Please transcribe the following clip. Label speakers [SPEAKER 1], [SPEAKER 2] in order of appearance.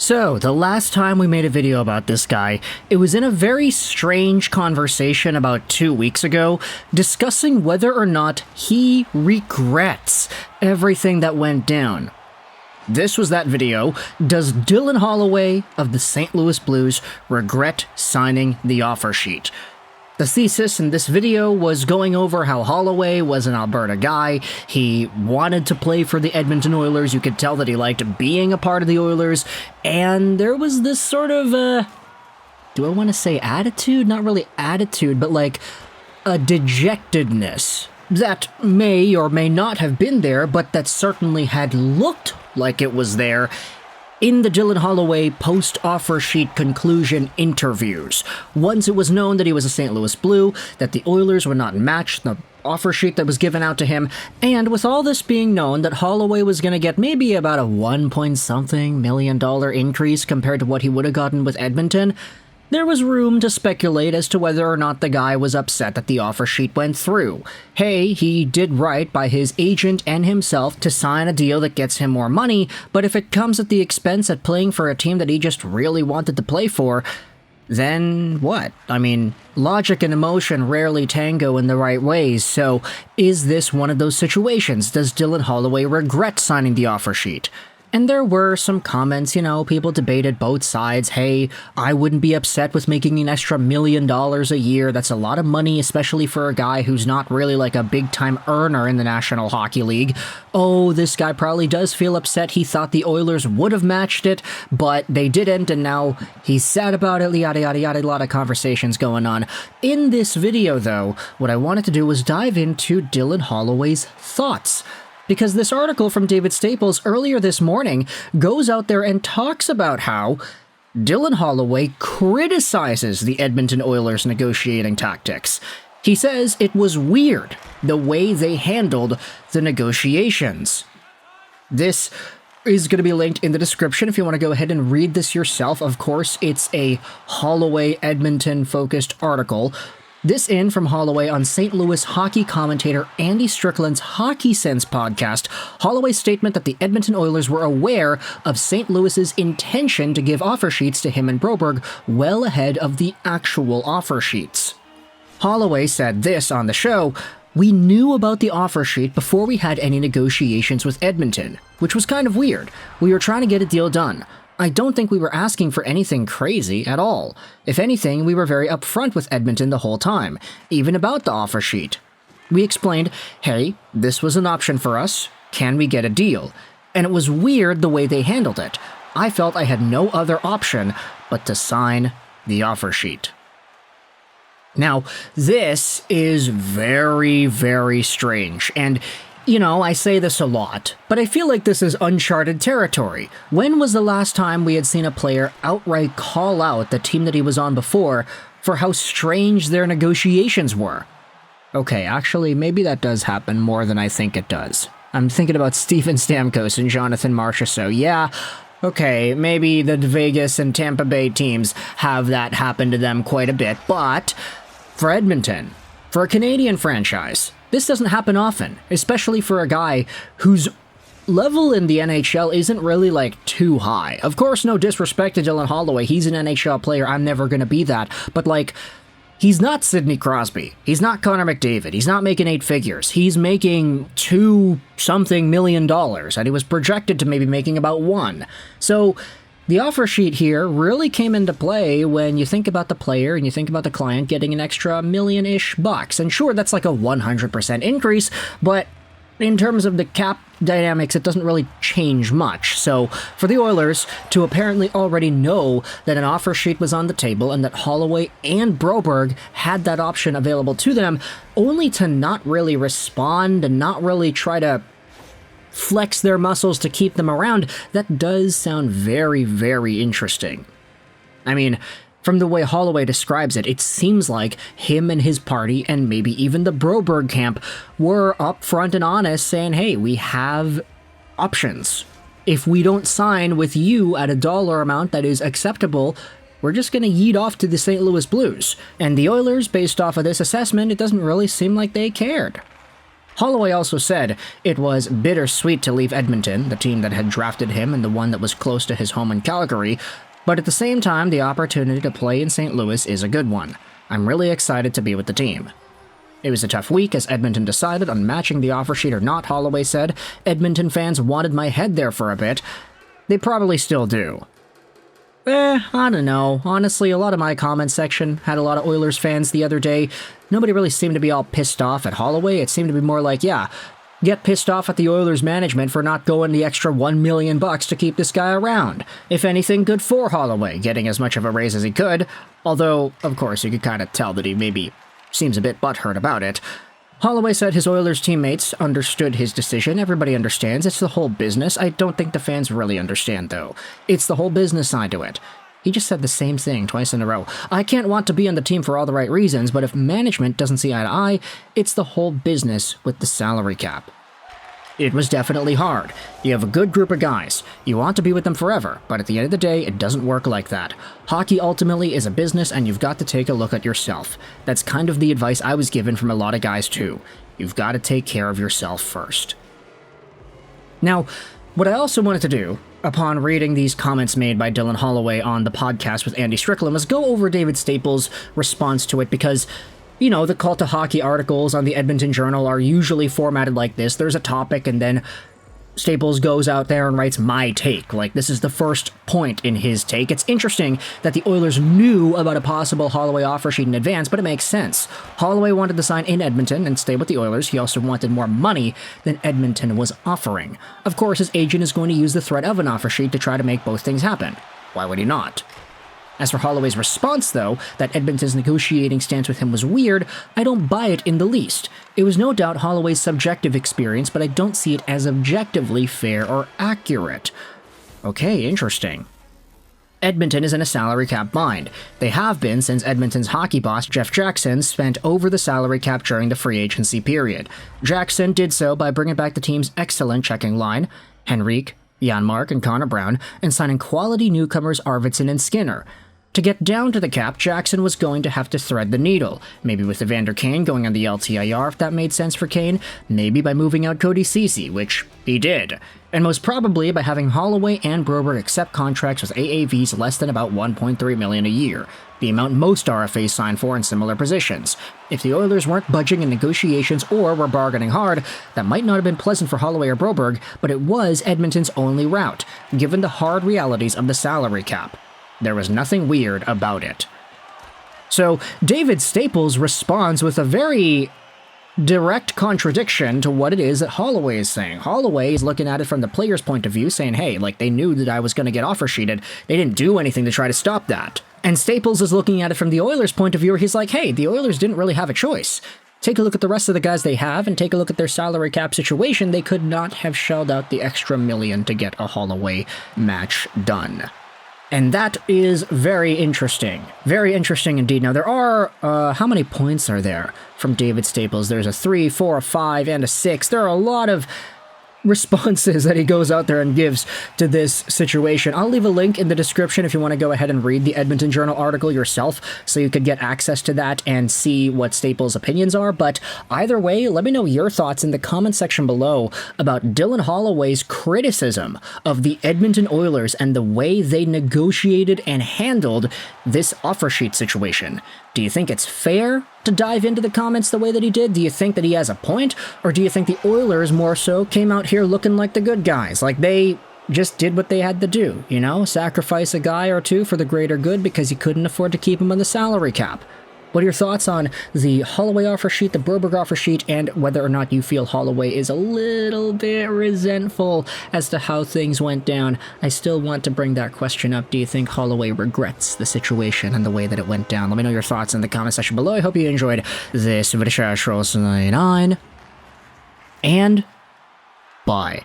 [SPEAKER 1] So, the last time we made a video about this guy, it was in a very strange conversation about 2 weeks ago, discussing whether or not he regrets everything that went down. This was that video. Does Dylan Holloway of the St. Louis Blues regret signing the offer sheet? The thesis in this video was going over how Holloway was an Alberta guy. He wanted to play for the Edmonton Oilers. You could tell that he liked being a part of the Oilers. And there was this sort of, do I want to say attitude? Not really attitude, but like a dejectedness that may or may not have been there, but that certainly had looked like it was there in the Dylan Holloway post-offer sheet conclusion interviews. Once it was known that he was a St. Louis Blue, that the Oilers would not match the offer sheet that was given out to him, and with all this being known that Holloway was going to get maybe about a $1 million increase compared to what he would have gotten with Edmonton, there was room to speculate as to whether or not the guy was upset that the offer sheet went through. Hey, he did right by his agent and himself to sign a deal that gets him more money, but if it comes at the expense of playing for a team that he just really wanted to play for, then what? I mean, logic and emotion rarely tango in the right ways, so is this one of those situations? Does Dylan Holloway regret signing the offer sheet? And there were some comments, people debated both sides. Hey, I wouldn't be upset with making an extra $1 million a year. That's a lot of money, especially for a guy who's not really like a big-time earner in the National Hockey League. Oh, this guy probably does feel upset. He thought the Oilers would have matched it, but they didn't, and now he's sad about it, yada, yada, yada. A lot of conversations going on. In this video, though, what I wanted to do was dive into Dylan Holloway's thoughts. Because this article from David Staples earlier this morning goes out there and talks about how Dylan Holloway criticizes the Edmonton Oilers' negotiating tactics. He says it was weird the way they handled the negotiations. This is going to be linked in the description if you want to go ahead and read this yourself. Of course, it's a Holloway Edmonton-focused article. This in from Holloway on St. Louis hockey commentator Andy Strickland's Hockey Sense podcast. Holloway's statement that the Edmonton Oilers were aware of St. Louis's intention to give offer sheets to him and Broberg well ahead of the actual offer sheets. Holloway said this on the show: "We knew about the offer sheet before we had any negotiations with Edmonton, which was kind of weird. We were trying to get a deal done. I don't think we were asking for anything crazy at all. If anything, we were very upfront with Edmonton the whole time, even about the offer sheet. We explained, hey, this was an option for us. Can we get a deal? And it was weird the way they handled it. I felt I had no other option but to sign the offer sheet." Now, this is very, very strange, and I say this a lot, but I feel like this is uncharted territory. When was the last time we had seen a player outright call out the team that he was on before for how strange their negotiations were? Okay, actually, maybe that does happen more than I think it does. I'm thinking about Steven Stamkos and Jonathan Marchessault. Yeah, okay, maybe the Vegas and Tampa Bay teams have that happen to them quite a bit, but for Edmonton, for a Canadian franchise, this doesn't happen often, especially for a guy whose level in the NHL isn't really, too high. Of course, no disrespect to Dylan Holloway. He's an NHL player. I'm never going to be that. But, he's not Sidney Crosby. He's not Connor McDavid. He's not making 8 figures. He's making $2-something million, and he was projected to maybe making about $1 million. So the offer sheet here really came into play when you think about the player and you think about the client getting an extra $1 million-ish. And sure, that's like a 100% increase, but in terms of the cap dynamics, it doesn't really change much. So for the Oilers to apparently already know that an offer sheet was on the table and that Holloway and Broberg had that option available to them, only to not really respond and not really try to flex their muscles to keep them around, that does sound very, very interesting. I mean, from the way Holloway describes it, it seems like him and his party, and maybe even the Broberg camp, were upfront and honest, saying, hey, we have options. If we don't sign with you at a dollar amount that is acceptable, we're just going to yeet off to the St. Louis Blues. And the Oilers, based off of this assessment, it doesn't really seem like they cared. Holloway also said it was bittersweet to leave Edmonton, the team that had drafted him and the one that was close to his home in Calgary, but at the same time, the opportunity to play in St. Louis is a good one. I'm really excited to be with the team. It was a tough week as Edmonton decided on matching the offer sheet or not, Holloway said. Edmonton fans wanted my head there for a bit. They probably still do. I don't know. Honestly, a lot of my comment section had a lot of Oilers fans the other day. Nobody really seemed to be all pissed off at Holloway. It seemed to be more like, yeah, get pissed off at the Oilers management for not going the extra $1 million to keep this guy around. If anything, good for Holloway, getting as much of a raise as he could. Although, of course, you could kind of tell that he maybe seems a bit butthurt about it. Holloway said his Oilers teammates understood his decision. Everybody understands. It's the whole business. I don't think the fans really understand, though. It's the whole business side to it. He just said the same thing twice in a row. I can't want to be on the team for all the right reasons, but if management doesn't see eye to eye, it's the whole business with the salary cap. It was definitely hard. You have a good group of guys. You want to be with them forever, but at the end of the day, it doesn't work like that. Hockey ultimately is a business, and you've got to take a look at yourself. That's kind of the advice I was given from a lot of guys too. You've got to take care of yourself first. Now, what I also wanted to do, upon reading these comments made by Dylan Holloway on the podcast with Andy Strickland, was go over David Staples' response to it because, you know, the Cult of Hockey articles on the Edmonton Journal are usually formatted like this. There's a topic, and then Staples goes out there and writes my take. Like, this is the first point in his take. It's interesting that the Oilers knew about a possible Holloway offer sheet in advance, but it makes sense. Holloway wanted to sign in Edmonton and stay with the Oilers. He also wanted more money than Edmonton was offering. Of course, his agent is going to use the threat of an offer sheet to try to make both things happen. Why would he not? As for Holloway's response, though, that Edmonton's negotiating stance with him was weird, I don't buy it in the least. It was no doubt Holloway's subjective experience, but I don't see it as objectively fair or accurate. Okay, interesting. Edmonton is in a salary cap bind. They have been since Edmonton's hockey boss, Jeff Jackson, spent over the salary cap during the free agency period. Jackson did so by bringing back the team's excellent checking line, Henrique, Janmark, and Connor Brown, and signing quality newcomers Arvidsson and Skinner. To get down to the cap, Jackson was going to have to thread the needle, maybe with Evander Kane going on the LTIR if that made sense for Kane, maybe by moving out Cody Ceci, which he did, and most probably by having Holloway and Broberg accept contracts with AAVs less than about $1.3 million a year, the amount most RFAs sign for in similar positions. If the Oilers weren't budging in negotiations or were bargaining hard, that might not have been pleasant for Holloway or Broberg, but it was Edmonton's only route, given the hard realities of the salary cap. There was nothing weird about it. So, David Staples responds with a very direct contradiction to what it is that Holloway is saying. Holloway is looking at it from the player's point of view, saying, hey, like, they knew that I was going to get offer sheeted. They didn't do anything to try to stop that. And Staples is looking at it from the Oilers' point of view, where he's like, hey, the Oilers didn't really have a choice. Take a look at the rest of the guys they have, and take a look at their salary cap situation. They could not have shelled out the extra $1 million to get a Holloway match done. And that is very interesting. Very interesting indeed. Now, there are, how many points are there from David Staples? There's a 3, 4, 5, and a 6. There are a lot of responses that he goes out there and gives to this situation. I'll leave a link in the description if you want to go ahead and read the Edmonton Journal article yourself, so you could get access to that and see what Staples' opinions are. But either way, let me know your thoughts in the comment section below about Dylan Holloway's criticism of the Edmonton Oilers and the way they negotiated and handled this offer sheet situation. Do you think it's fair to dive into the comments the way that he did? Do you think that he has a point? Or do you think the Oilers more so came out here looking like the good guys? Like they just did what they had to do, you know? Sacrifice a guy or two for the greater good because you couldn't afford to keep him on the salary cap. What are your thoughts on the Holloway offer sheet, the Broberg offer sheet, and whether or not you feel Holloway is a little bit resentful as to how things went down? I still want to bring that question up. Do you think Holloway regrets the situation and the way that it went down? Let me know your thoughts in the comment section below. I hope you enjoyed this video. And bye.